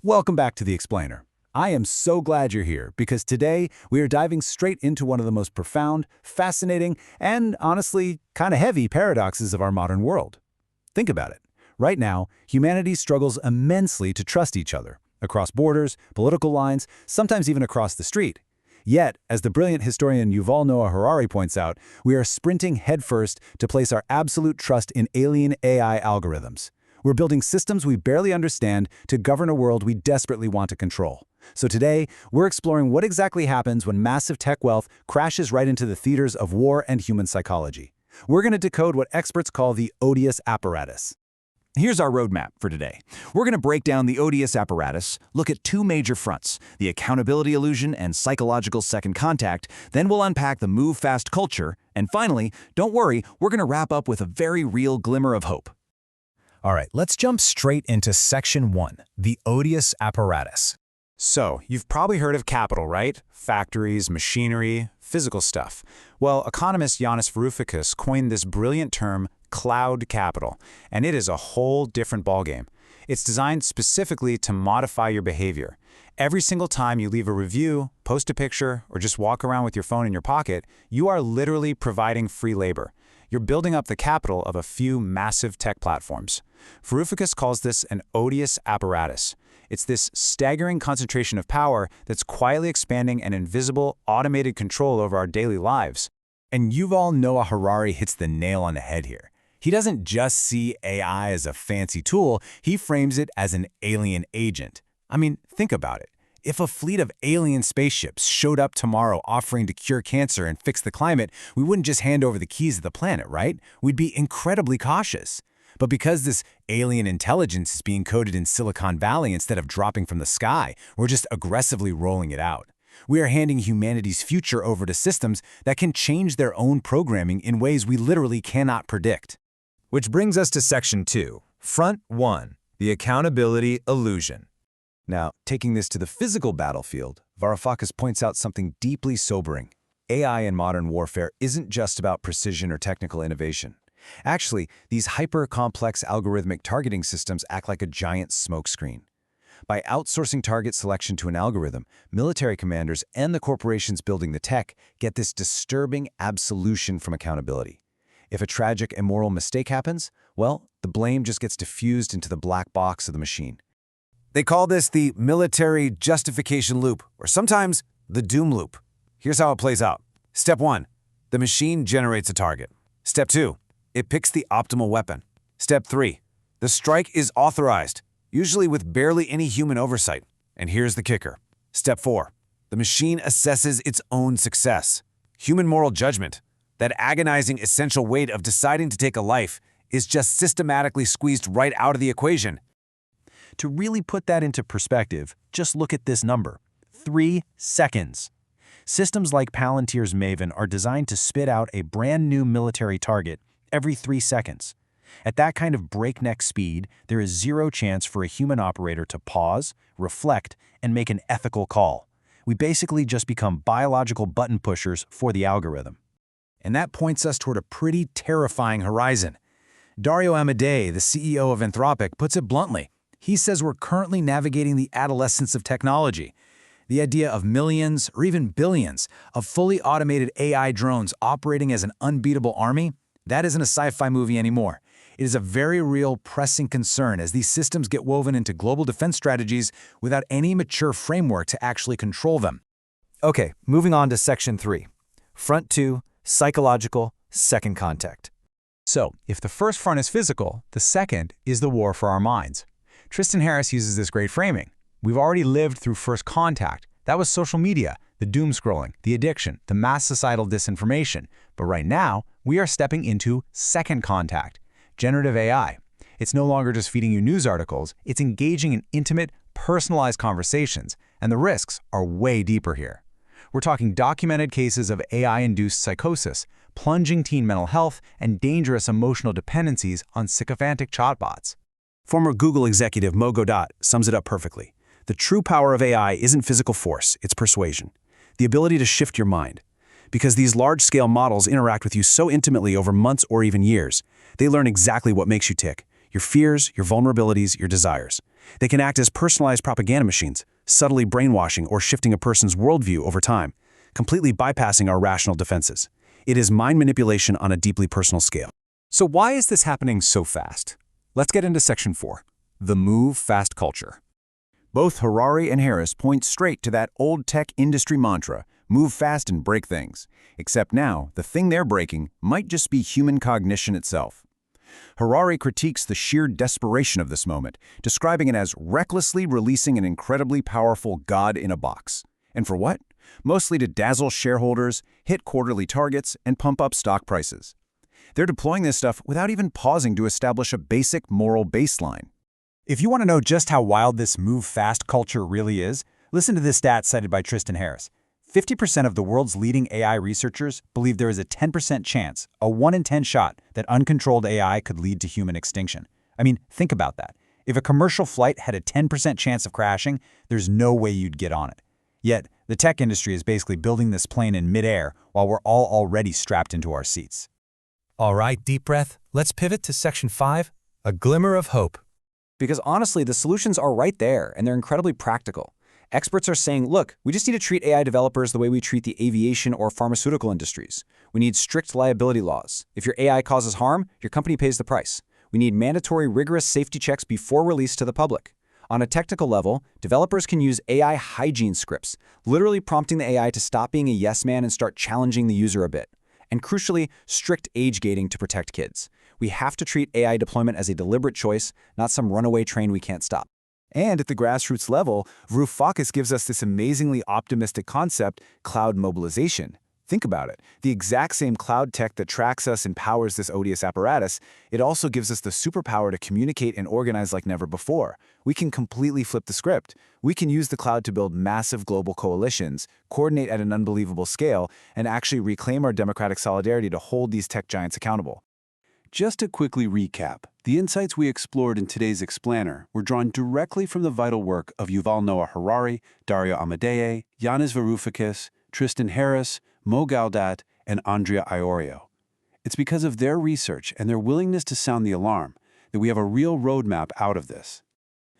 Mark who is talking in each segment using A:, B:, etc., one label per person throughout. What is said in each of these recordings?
A: Welcome back to The Explainer. I am so glad you're here because today we are diving straight into one of the most profound, fascinating, and honestly, kind of heavy paradoxes of our modern world. Think about it. Right now, humanity struggles immensely to trust each other, across borders, political lines, sometimes even across the street. Yet, as the brilliant historian Yuval Noah Harari points out, we are sprinting headfirst to place our absolute trust in alien AI algorithms. We're building systems we barely understand to govern a world we desperately want to control. So today, we're exploring what exactly happens when massive tech wealth crashes right into the theaters of war and human psychology. We're going to decode what experts call the odious apparatus.
B: Here's our roadmap for today. We're going to break down the odious apparatus, look at two major fronts, the accountability illusion and psychological second contact, then we'll unpack the move-fast culture, and finally, don't worry, we're going to wrap up with a very real glimmer of hope.
C: All right, let's jump straight into Section 1, the odious apparatus.
D: So, you've probably heard of capital, right? Factories, machinery, physical stuff. Well, economist Yanis Varoufakis coined this brilliant term, cloud capital, and it is a whole different ballgame. It's designed specifically to modify your behavior. Every single time you leave a review, post a picture, or just walk around with your phone in your pocket, you are literally providing free labor. You're building up the capital of a few massive tech platforms. Varoufakis calls this an odious apparatus. It's this staggering concentration of power that's quietly expanding an invisible, automated control over our daily lives.
C: And Yuval Noah Harari hits the nail on the head here. He doesn't just see AI as a fancy tool, he frames it as an alien agent. I mean, think about it. If a fleet of alien spaceships showed up tomorrow offering to cure cancer and fix the climate, we wouldn't just hand over the keys of the planet, right? We'd be incredibly cautious. But because this alien intelligence is being coded in Silicon Valley instead of dropping from the sky, we're just aggressively rolling it out. We are handing humanity's future over to systems that can change their own programming in ways we literally cannot predict.
E: Which brings us to Section 2, Front 1, the accountability illusion.
A: Now, taking this to the physical battlefield, Varoufakis points out something deeply sobering. AI in modern warfare isn't just about precision or technical innovation. Actually, these hyper-complex algorithmic targeting systems act like a giant smokescreen. By outsourcing target selection to an algorithm, military commanders and the corporations building the tech get this disturbing absolution from accountability. If a tragic, immoral mistake happens, well, the blame just gets diffused into the black box of the machine.
B: They call this the military justification loop, or sometimes the doom loop. Here's how it plays out. Step 1, the machine generates a target. Step 2, it picks the optimal weapon. Step 3, the strike is authorized, usually with barely any human oversight. And here's the kicker. Step 4, the machine assesses its own success. Human moral judgment, that agonizing essential weight of deciding to take a life, is just systematically squeezed right out of the equation.
C: To really put that into perspective, just look at this number, 3 seconds. Systems like Palantir's Maven are designed to spit out a brand new military target every 3 seconds. At that kind of breakneck speed, there is zero chance for a human operator to pause, reflect, and make an ethical call. We basically just become biological button pushers for the algorithm.
A: And that points us toward a pretty terrifying horizon. Dario Amodei, the CEO of Anthropic, puts it bluntly. He says we're currently navigating the adolescence of technology. The idea of millions, or even billions, of fully automated AI drones operating as an unbeatable army, that isn't a sci-fi movie anymore. It is a very real, pressing concern as these systems get woven into global defense strategies without any mature framework to actually control them.
E: Okay, moving on to Section 3, Front 2, psychological second contact.
D: So, if the first front is physical, the second is the war for our minds. Tristan Harris uses this great framing. We've already lived through first contact. That was social media, the doom scrolling, the addiction, the mass societal disinformation. But right now, we are stepping into second contact, generative AI. It's no longer just feeding you news articles, it's engaging in intimate, personalized conversations, and the risks are way deeper here. We're talking documented cases of AI-induced psychosis, plunging teen mental health, and dangerous emotional dependencies on sycophantic chatbots.
A: Former Google executive Mo Godot sums it up perfectly. The true power of AI isn't physical force, it's persuasion. The ability to shift your mind. Because these large-scale models interact with you so intimately over months or even years, they learn exactly what makes you tick, your fears, your vulnerabilities, your desires.
B: They can act as personalized propaganda machines, subtly brainwashing or shifting a person's worldview over time, completely bypassing our rational defenses. It is mind manipulation on a deeply personal scale.
C: So why is this happening so fast? Let's get into Section 4, the move fast culture. Both Harari and Harris point straight to that old tech industry mantra, move fast and break things. Except now, the thing they're breaking might just be human cognition itself. Harari critiques the sheer desperation of this moment, describing it as recklessly releasing an incredibly powerful god in a box. And for what? Mostly to dazzle shareholders, hit quarterly targets, and pump up stock prices. They're deploying this stuff without even pausing to establish a basic moral baseline.
D: If you want to know just how wild this move fast culture really is, listen to this stat cited by Tristan Harris. 50% of the world's leading AI researchers believe there is a 10% chance, a 1 in 10 shot, that uncontrolled AI could lead to human extinction. I mean, think about that. If a commercial flight had a 10% chance of crashing, there's no way you'd get on it. Yet, the tech industry is basically building this plane in midair while we're all already strapped into our seats.
E: All right, deep breath. Let's pivot to Section 5, a glimmer of hope.
F: Because honestly, the solutions are right there, and they're incredibly practical. Experts are saying, look, we just need to treat AI developers the way we treat the aviation or pharmaceutical industries. We need strict liability laws. If your AI causes harm, your company pays the price. We need mandatory, rigorous safety checks before release to the public. On a technical level, developers can use AI hygiene scripts, literally prompting the AI to stop being a yes man and start challenging the user a bit. And crucially, strict age gating to protect kids. We have to treat AI deployment as a deliberate choice, not some runaway train we can't stop.
A: And at the grassroots level, Varoufakis gives us this amazingly optimistic concept, cloud mobilization. Think about it. The exact same cloud tech that tracks us and powers this odious apparatus, it also gives us the superpower to communicate and organize like never before. We can completely flip the script. We can use the cloud to build massive global coalitions, coordinate at an unbelievable scale, and actually reclaim our democratic solidarity to hold these tech giants accountable.
G: Just to quickly recap, the insights we explored in today's Explainer were drawn directly from the vital work of Yuval Noah Harari, Dario Amodei, Yanis Varoufakis, Tristan Harris, Mo Gaudat, and Andrea Iorio. It's because of their research and their willingness to sound the alarm that we have a real roadmap out of this.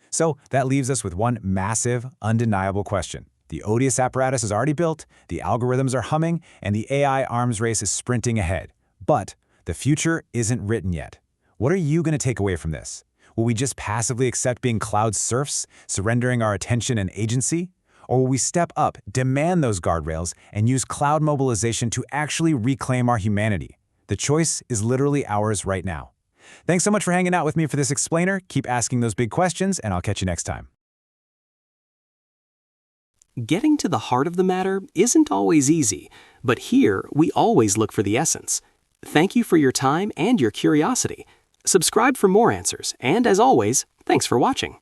D: So that leaves us with one massive, undeniable question. The odious apparatus is already built, the algorithms are humming, and the AI arms race is sprinting ahead. But the future isn't written yet. What are you going to take away from this? Will we just passively accept being cloud serfs, surrendering our attention and agency? Or will we step up, demand those guardrails, and use cloud mobilization to actually reclaim our humanity? The choice is literally ours right now. Thanks so much for hanging out with me for this Explainer. Keep asking those big questions, and I'll catch you next time.
H: Getting to the heart of the matter isn't always easy, but here we always look for the essence. Thank you for your time and your curiosity. Subscribe for more answers, and as always, thanks for watching.